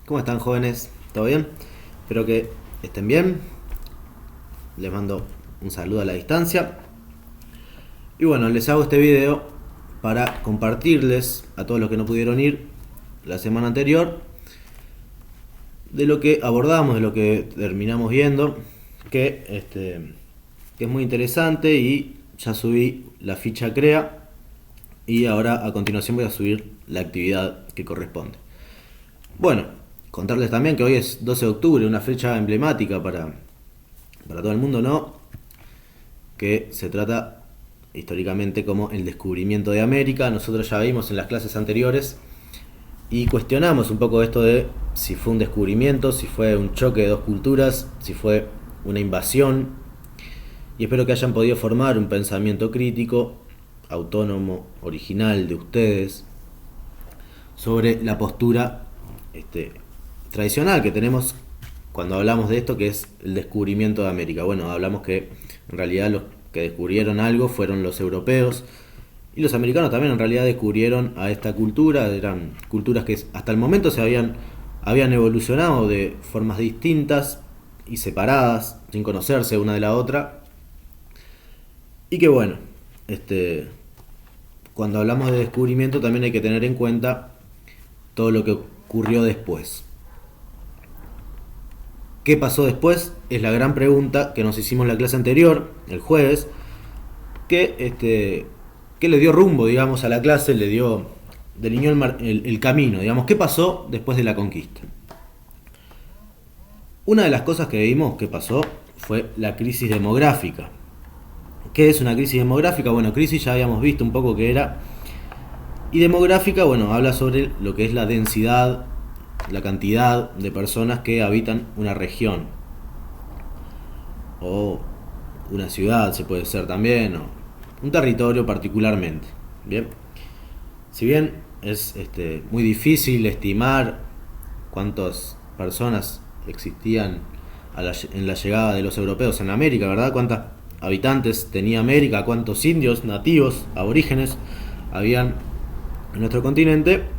¿Cómo están, jóvenes? ¿Todo bien? Espero que estén bien. Les mando un saludo a la distancia. Y bueno, les hago este video para compartirles a todos los que no pudieron ir la semana anterior de lo que abordamos, de lo que terminamos viendo, que es muy interesante, y ya subí la ficha CREA y ahora a continuación voy a subir la actividad que corresponde. Bueno, contarles también que hoy es 12 de octubre, una fecha emblemática para todo el mundo, ¿no? Que se trata históricamente como el descubrimiento de América. Nosotros ya vimos en las clases anteriores y cuestionamos un poco esto de si fue un descubrimiento, si fue un choque de dos culturas, si fue una invasión, y espero que hayan podido formar un pensamiento crítico, autónomo, original de ustedes sobre la postura tradicional que tenemos cuando hablamos de esto, que es el descubrimiento de América. Bueno, hablamos que en realidad los que descubrieron algo fueron los europeos, y los americanos también en realidad descubrieron a esta cultura. Eran culturas que hasta el momento habían evolucionado de formas distintas y separadas, sin conocerse una de la otra. Y que bueno, cuando hablamos de descubrimiento también hay que tener en cuenta todo lo que ocurrió después. ¿Qué pasó después? Es la gran pregunta que nos hicimos en la clase anterior, el jueves, que le dio rumbo, digamos, a la clase, delineó el camino, digamos. ¿Qué pasó después de la conquista? Una de las cosas que vimos que pasó fue la crisis demográfica. ¿Qué es una crisis demográfica? Bueno, crisis ya habíamos visto un poco qué era. Y demográfica, bueno, habla sobre lo que es la densidad, la cantidad de personas que habitan una región o una ciudad, se puede ser también, o un territorio particularmente. Bien, si bien es muy difícil estimar cuántas personas existían en la llegada de los europeos en América, ¿verdad? ¿Cuántos habitantes tenía América? ¿Cuántos indios, nativos, aborígenes habían en nuestro continente?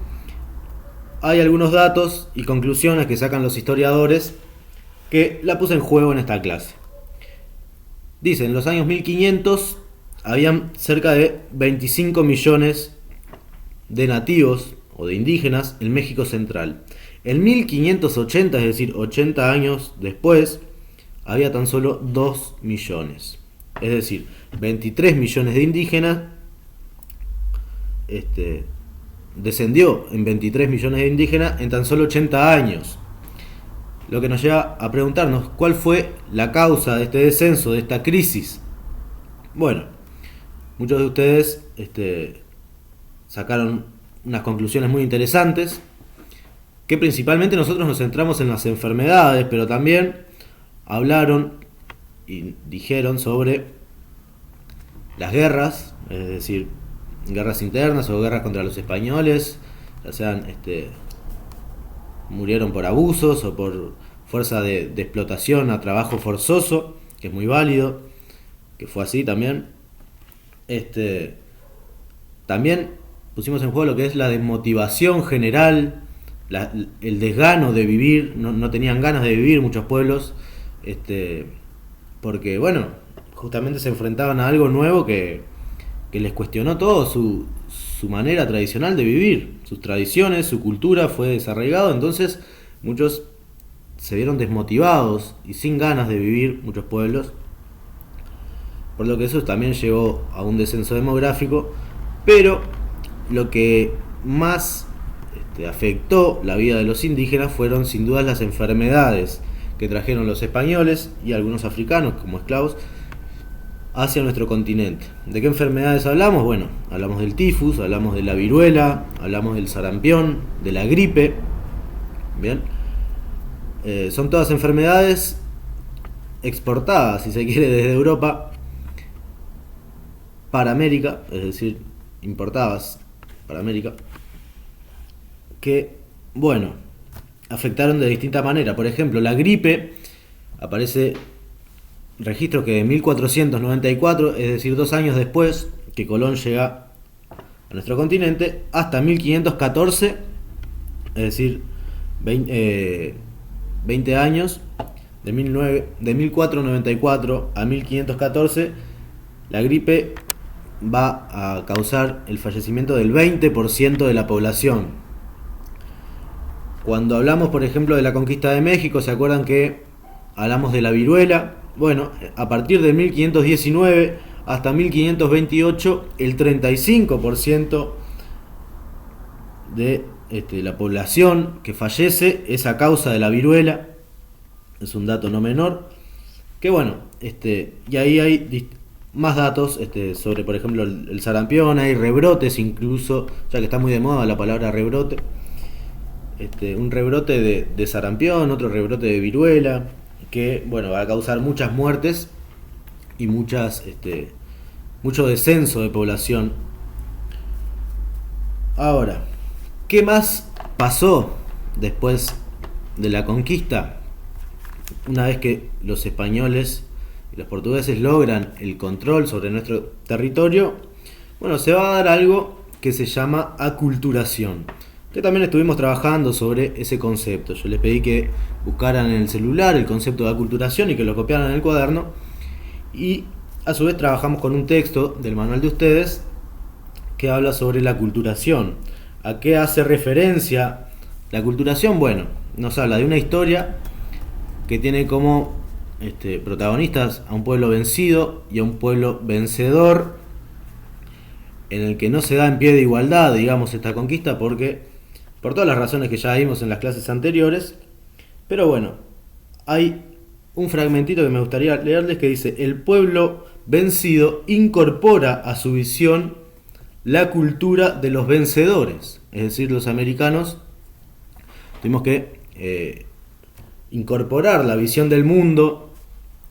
Hay algunos datos y conclusiones que sacan los historiadores que la puse en juego en esta clase. Dicen, en los años 1500 habían cerca de 25 millones de nativos o de indígenas en México Central. En 1580, es decir, 80 años después, había tan solo 2 millones. Es decir, 23 millones de indígenas descendió en 23 millones de indígenas en tan solo 80 años. Lo que nos lleva a preguntarnos cuál fue la causa de este descenso, de esta crisis. Bueno, muchos de ustedes sacaron unas conclusiones muy interesantes, que principalmente nosotros nos centramos en las enfermedades, pero también hablaron y dijeron sobre las guerras, es decir, guerras internas o guerras contra los españoles, ya sean murieron por abusos o por fuerza de explotación a trabajo forzoso, que es muy válido, que fue así también. También pusimos en juego lo que es la desmotivación general, el desgano de vivir. No tenían ganas de vivir muchos pueblos, porque bueno, justamente se enfrentaban a algo nuevo que les cuestionó todo su manera tradicional de vivir, sus tradiciones, su cultura fue desarraigado. Entonces muchos se vieron desmotivados y sin ganas de vivir, muchos pueblos, por lo que eso también llevó a un descenso demográfico. Pero lo que más afectó la vida de los indígenas fueron sin duda las enfermedades que trajeron los españoles y algunos africanos como esclavos hacia nuestro continente. ¿De qué enfermedades hablamos? Bueno, hablamos del tifus, hablamos de la viruela, hablamos del sarampión, de la gripe. Bien, son todas enfermedades exportadas, si se quiere, desde Europa para América, es decir, importadas para América, que, bueno, afectaron de distinta manera. Por ejemplo, la gripe aparece registro que en 1494, es decir, 2 años después que Colón llega a nuestro continente, hasta 1514, es decir, 20 años, de 1494 a 1514, la gripe va a causar el fallecimiento del 20% de la población. Cuando hablamos, por ejemplo, de la conquista de México, ¿se acuerdan que hablamos de la viruela? Bueno, a partir de 1519 hasta 1528, el 35% de la población que fallece es a causa de la viruela. Es un dato no menor. Que bueno, y ahí hay más datos sobre, por ejemplo, el sarampión. Hay rebrotes incluso, ya que está muy de moda la palabra rebrote. Un rebrote de sarampión, otro rebrote de viruela, que bueno, va a causar muchas muertes y mucho descenso de población. Ahora, ¿qué más pasó después de la conquista? Una vez que los españoles y los portugueses logran el control sobre nuestro territorio, bueno, se va a dar algo que se llama aculturación, que también estuvimos trabajando sobre ese concepto. Yo les pedí que buscaran en el celular el concepto de aculturación y que lo copiaran en el cuaderno, y a su vez trabajamos con un texto del manual de ustedes que habla sobre la aculturación. ¿A qué hace referencia la aculturación? Bueno, nos habla de una historia que tiene como protagonistas a un pueblo vencido y a un pueblo vencedor, en el que no se da en pie de igualdad, digamos, esta conquista, porque por todas las razones que ya vimos en las clases anteriores. Pero bueno, hay un fragmentito que me gustaría leerles que dice: el pueblo vencido incorpora a su visión la cultura de los vencedores. Es decir, los americanos tuvimos que incorporar la visión del mundo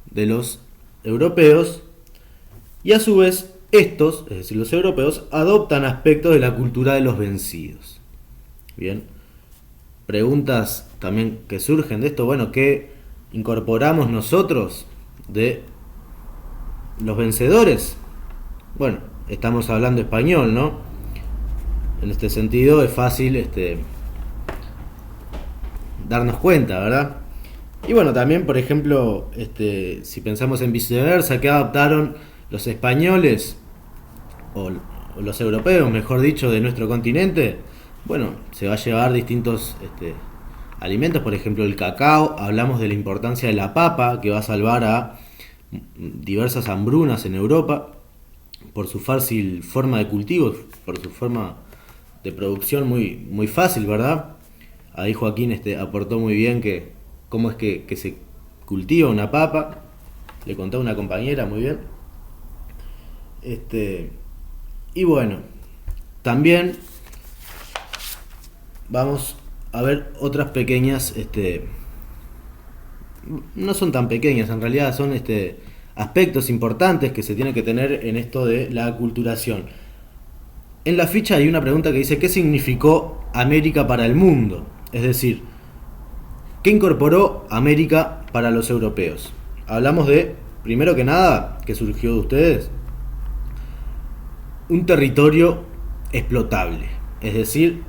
de los europeos, y a su vez estos, es decir, los europeos, adoptan aspectos de la cultura de los vencidos. Bien, preguntas también que surgen de esto. Bueno, ¿qué incorporamos nosotros de los vencedores? Bueno, estamos hablando español, ¿no? En este sentido es fácil darnos cuenta, ¿verdad? Y bueno, también, por ejemplo, si pensamos en viceversa, ¿qué adoptaron los españoles o los europeos, mejor dicho, de nuestro continente? Bueno, se va a llevar distintos alimentos, por ejemplo el cacao. Hablamos de la importancia de la papa, que va a salvar a diversas hambrunas en Europa por su fácil forma de cultivo, por su forma de producción muy, muy fácil, ¿verdad? Ahí Joaquín aportó muy bien que cómo es que se cultiva una papa. Le contó a una compañera muy bien. Y bueno, también vamos a ver otras pequeñas, no son tan pequeñas, en realidad son aspectos importantes que se tienen que tener en esto de la aculturación. En la ficha hay una pregunta que dice: ¿qué significó América para el mundo? Es decir, ¿qué incorporó América para los europeos? Hablamos de, primero que nada, que surgió de ustedes, un territorio explotable. Es decir,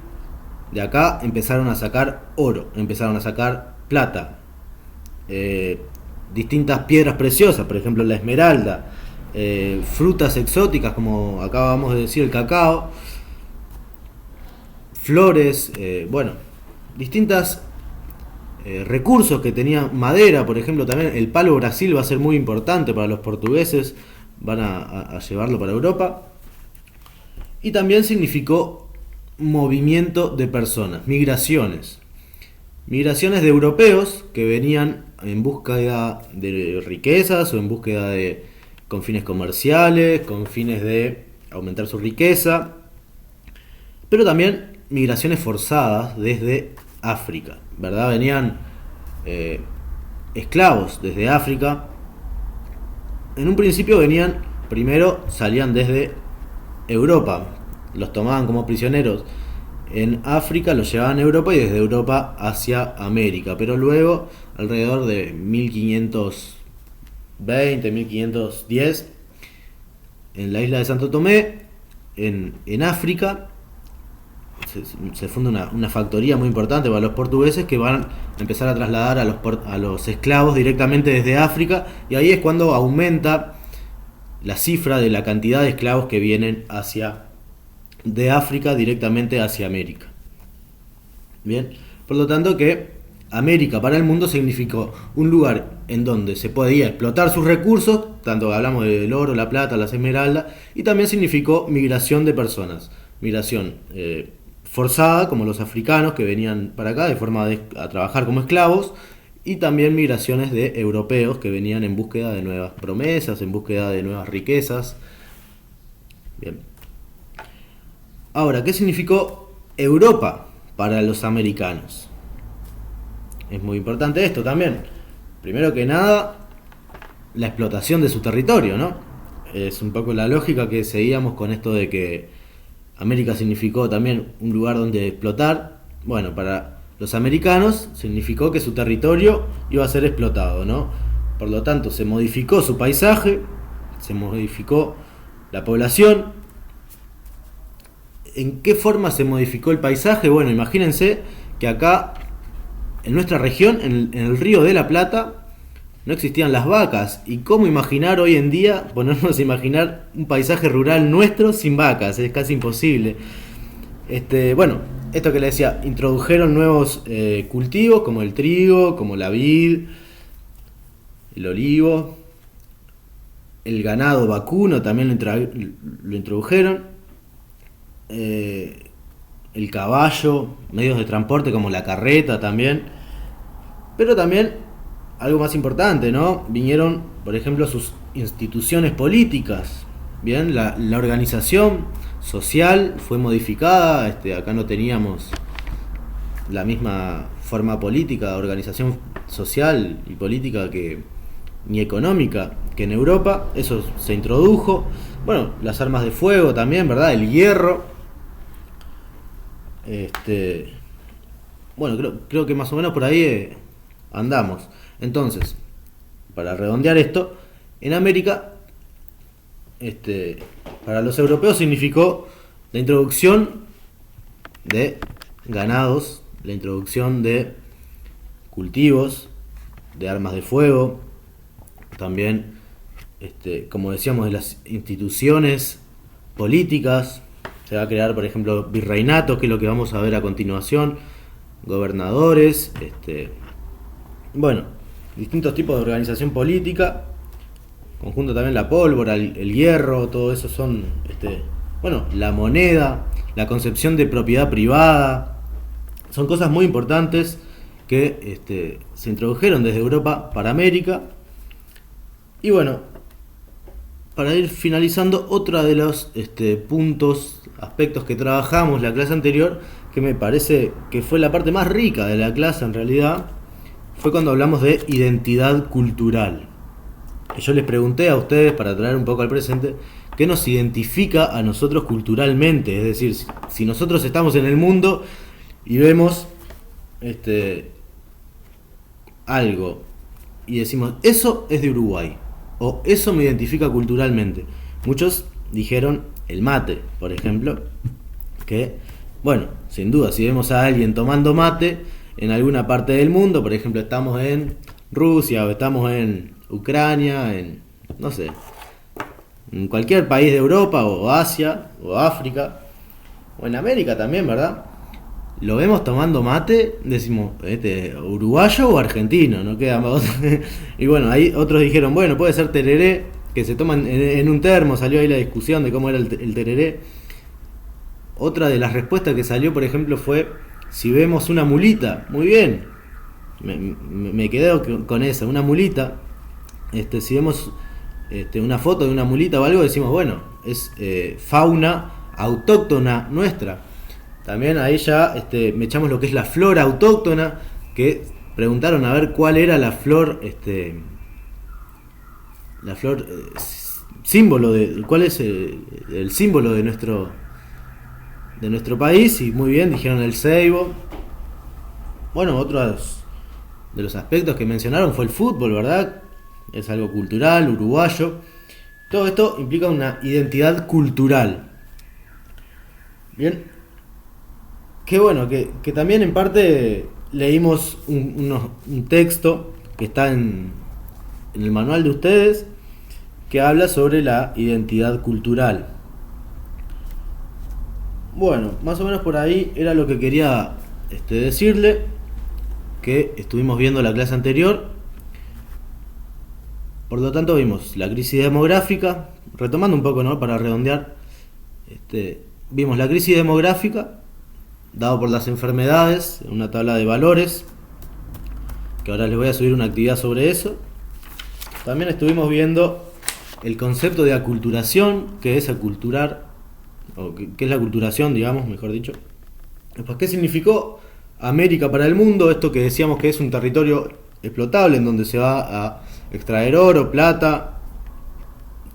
de acá empezaron a sacar oro, empezaron a sacar plata, distintas piedras preciosas, por ejemplo la esmeralda, frutas exóticas como acabamos de decir, el cacao, flores, bueno, distintas recursos que tenía, madera, por ejemplo. También el palo Brasil va a ser muy importante para los portugueses, van a llevarlo para Europa. Y también significó movimiento de personas, migraciones de europeos que venían en búsqueda de riquezas o en búsqueda con fines comerciales, con fines de aumentar su riqueza, pero también migraciones forzadas desde África, ¿verdad? Venían esclavos desde África. En un principio salían desde Europa, los tomaban como prisioneros en África, los llevaban a Europa y desde Europa hacia América, pero luego, alrededor de 1520, 1510, en la isla de Santo Tomé, en África, se funda una factoría muy importante para los portugueses que van a empezar a trasladar a los esclavos directamente desde África, y ahí es cuando aumenta la cifra de la cantidad de esclavos que vienen de África directamente hacia América. Bien, por lo tanto que América para el mundo significó un lugar en donde se podía explotar sus recursos, tanto hablamos del oro, la plata, las esmeraldas, y también significó migración de personas, migración forzada, como los africanos que venían para acá a trabajar como esclavos, y también migraciones de europeos que venían en búsqueda de nuevas promesas, en búsqueda de nuevas riquezas. Bien. Ahora, ¿qué significó Europa para los americanos? Es muy importante esto también. Primero que nada, la explotación de su territorio, ¿no? Es un poco la lógica que seguíamos con esto de que América significó también un lugar donde explotar. Bueno, para los americanos significó que su territorio iba a ser explotado, ¿no? Por lo tanto, se modificó su paisaje, se modificó la población. ¿En qué forma se modificó el paisaje? Bueno, imagínense que acá, en nuestra región, en el río de la Plata, no existían las vacas. ¿Y cómo imaginar hoy en día, ponernos a imaginar un paisaje rural nuestro sin vacas? Es casi imposible. Bueno, esto que les decía, introdujeron nuevos cultivos como el trigo, como la vid, el olivo, el ganado vacuno también lo introdujeron, el caballo, medios de transporte como la carreta también, pero también algo más importante, ¿no? Vinieron, por ejemplo, sus instituciones políticas, bien, la organización social fue modificada. Acá no teníamos la misma forma política, de organización social y política ni económica que en Europa. Eso se introdujo. Bueno, las armas de fuego también, ¿verdad? El hierro. Bueno, creo que más o menos por ahí andamos. Entonces, para redondear esto, en América, para los europeos significó la introducción de ganados, la introducción de cultivos, de armas de fuego, también, como decíamos, de las instituciones políticas. Se va a crear, por ejemplo, virreinatos, que es lo que vamos a ver a continuación, gobernadores, bueno, distintos tipos de organización política, conjunto también la pólvora, el hierro, todo eso son, bueno, la moneda, la concepción de propiedad privada, son cosas muy importantes que se introdujeron desde Europa para América. Y bueno, para ir finalizando, otro de los aspectos que trabajamos la clase anterior, que me parece que fue la parte más rica de la clase en realidad, fue cuando hablamos de identidad cultural. Y yo les pregunté a ustedes, para traer un poco al presente, ¿qué nos identifica a nosotros culturalmente? Es decir, si nosotros estamos en el mundo y vemos algo y decimos, eso es de Uruguay, o eso me identifica culturalmente. Muchos dijeron el mate, por ejemplo, que, bueno, sin duda, si vemos a alguien tomando mate en alguna parte del mundo, por ejemplo, estamos en Rusia o estamos en Ucrania, no sé, en cualquier país de Europa o Asia o África o en América también, ¿verdad? Lo vemos tomando mate, decimos, uruguayo o argentino, no queda más. Y bueno, ahí otros dijeron, bueno, puede ser tereré, que se toman en un termo. Salió ahí la discusión de cómo era el tereré. Otra de las respuestas que salió, por ejemplo, fue, si vemos una mulita, muy bien, me quedé con esa, una mulita. Si vemos una foto de una mulita o algo, decimos, bueno, es fauna autóctona nuestra. También ahí ya me echamos lo que es la flora autóctona, que preguntaron a ver cuál era la flor, símbolo de, cuál es el símbolo de nuestro país, y muy bien, dijeron el ceibo. Bueno, otro de los aspectos que mencionaron fue el fútbol, ¿verdad? Es algo cultural, uruguayo. Todo esto implica una identidad cultural. Bien. que bueno, que también en parte leímos un texto que está en el manual de ustedes, que habla sobre la identidad cultural. Bueno, más o menos por ahí era lo que quería decirle, que estuvimos viendo la clase anterior. Por lo tanto vimos la crisis demográfica, retomando un poco, ¿no?, para redondear, vimos la crisis demográfica dado por las enfermedades, una tabla de valores, que ahora les voy a subir una actividad sobre eso. También estuvimos viendo el concepto de aculturación, que es aculturar, o que es la aculturación, digamos, mejor dicho. Después, ¿qué significó América para el mundo? Esto que decíamos que es un territorio explotable en donde se va a extraer oro, plata.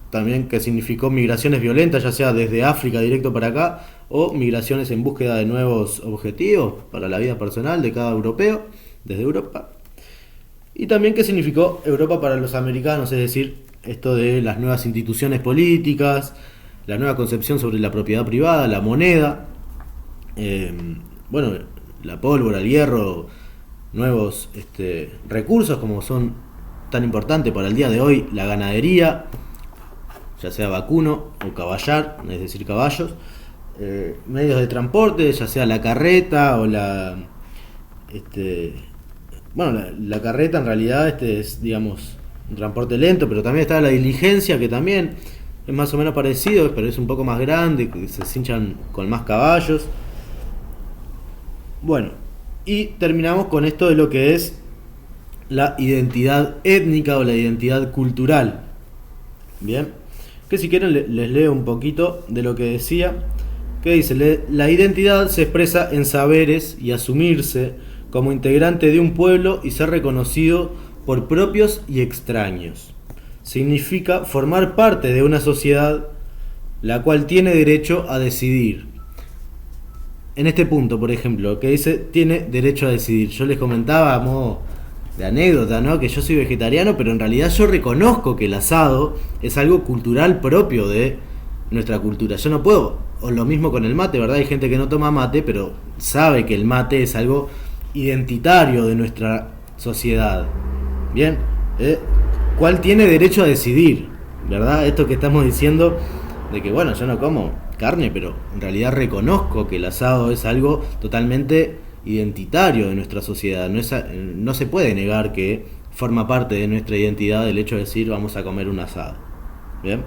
También qué significó migraciones violentas, ya sea desde África directo para acá, o migraciones en búsqueda de nuevos objetivos para la vida personal de cada europeo, desde Europa. Y también qué significó Europa para los americanos, es decir, esto de las nuevas instituciones políticas, la nueva concepción sobre la propiedad privada, la moneda, bueno, la pólvora, el hierro, nuevos recursos como son tan importantes para el día de hoy, la ganadería, ya sea vacuno o caballar, es decir, caballos, medios de transporte, ya sea la carreta o la carreta en realidad es, digamos, un transporte lento, pero también está la diligencia, que también es más o menos parecido, pero es un poco más grande, que se cinchan con más caballos. Bueno, y terminamos con esto de lo que es la identidad étnica o la identidad cultural. Bien, que si quieren les leo un poquito de lo que decía, que dice: la identidad se expresa en saberes y asumirse como integrante de un pueblo y ser reconocido por propios y extraños. Significa formar parte de una sociedad la cual tiene derecho a decidir. En este punto, por ejemplo, que dice tiene derecho a decidir, yo les comentaba a modo de anécdota, ¿no?, que yo soy vegetariano, pero en realidad yo reconozco que el asado es algo cultural propio de nuestra cultura. Yo no puedo, o lo mismo con el mate, ¿verdad? Hay gente que no toma mate, pero sabe que el mate es algo identitario de nuestra sociedad. Bien, ¿cuál tiene derecho a decidir? ¿Verdad? Esto que estamos diciendo de que, bueno, yo no como carne, pero en realidad reconozco que el asado es algo totalmente identitario de nuestra sociedad. No se puede negar que forma parte de nuestra identidad el hecho de decir vamos a comer un asado. Bien.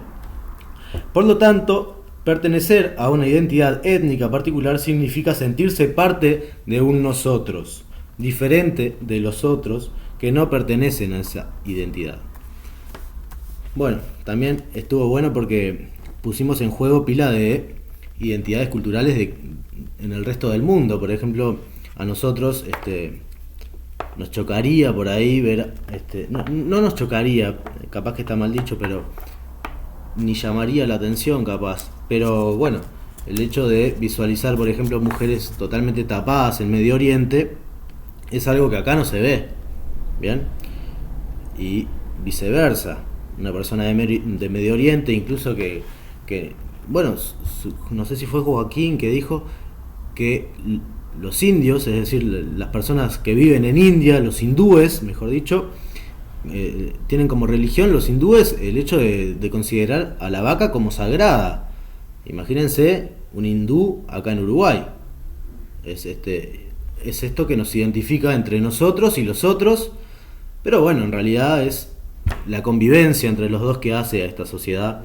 Por lo tanto, pertenecer a una identidad étnica particular significa sentirse parte de un nosotros, diferente de los otros que no pertenecen a esa identidad. Bueno, también estuvo bueno porque pusimos en juego pila de identidades culturales en el resto del mundo. Por ejemplo, a nosotros nos chocaría por ahí ver, no nos chocaría, capaz que está mal dicho, pero ni llamaría la atención capaz, pero bueno, el hecho de visualizar, por ejemplo, mujeres totalmente tapadas en Medio Oriente es algo que acá no se ve, ¿bien? Y viceversa, una persona de Medio Oriente, incluso que bueno, no sé si fue Joaquín que dijo que los indios, es decir, las personas que viven en India, los hindúes, mejor dicho, tienen como religión los hindúes el hecho de considerar a la vaca como sagrada. Imagínense un hindú acá en Uruguay. Es esto que nos identifica entre nosotros y los otros, pero bueno, en realidad es la convivencia entre los dos que hace a esta sociedad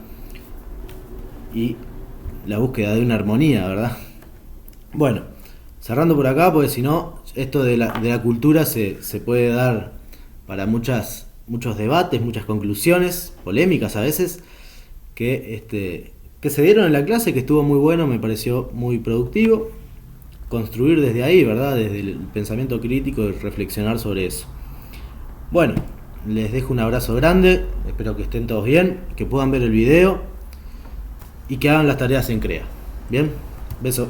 y la búsqueda de una armonía, ¿verdad? Bueno, cerrando por acá, porque si no, esto de la cultura se puede dar para muchos debates, muchas conclusiones, polémicas a veces, que se dieron en la clase, que estuvo muy bueno, me pareció muy productivo. Construir desde ahí, ¿verdad? Desde el pensamiento crítico y reflexionar sobre eso. Bueno, les dejo un abrazo grande, espero que estén todos bien, que puedan ver el video y que hagan las tareas en CREA. Bien, beso.